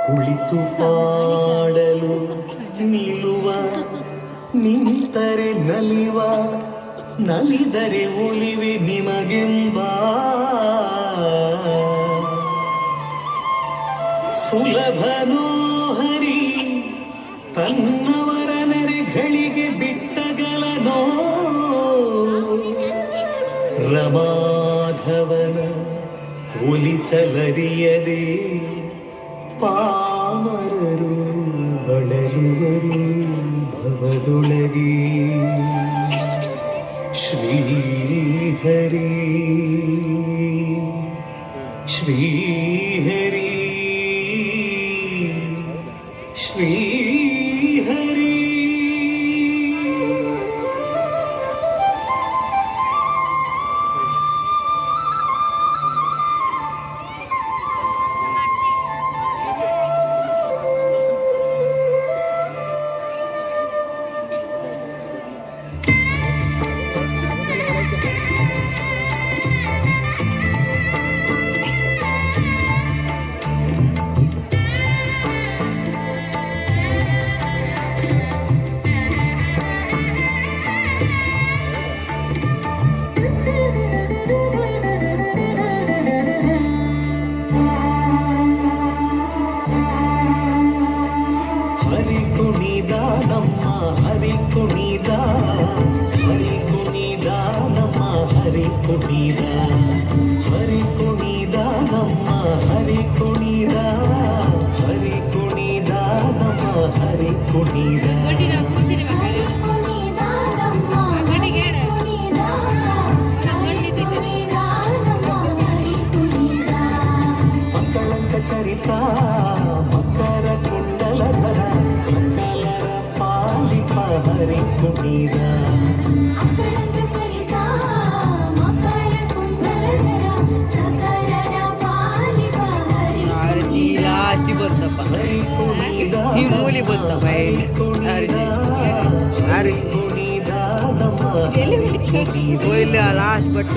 ಕುಳಿತು ಪಾಡಲು ನಿಲ್ಲುವ, ನಿಂತರೆ ನಲಿವ, ನಲಿದರೆ ಒಲಿವೆ ನಿಮಗೆಂಬ ಸುಲಭನೋ ಹರಿ ತನ್ನವರ ನೆರೆಗಳಿಗೆ ಬಿಟ್ಟಗಲನೋ ರಮಾಧವನ ಒಲಿಸಲರಿಯದೆ ಪಾಮರರು ಬಳಲುವರು ಭವದೊಳಗೆ. ಶ್ರೀಹರಿ ಶ್ರೀಹರಿ ಶ್ರೀಹರಿ. ಚರಿತ ಮಕರ ಕುಂಡಲಧರ ಸಕಲರ ಪಾಲಿಪ ಹರಿ ಕುಣಿದ. Last but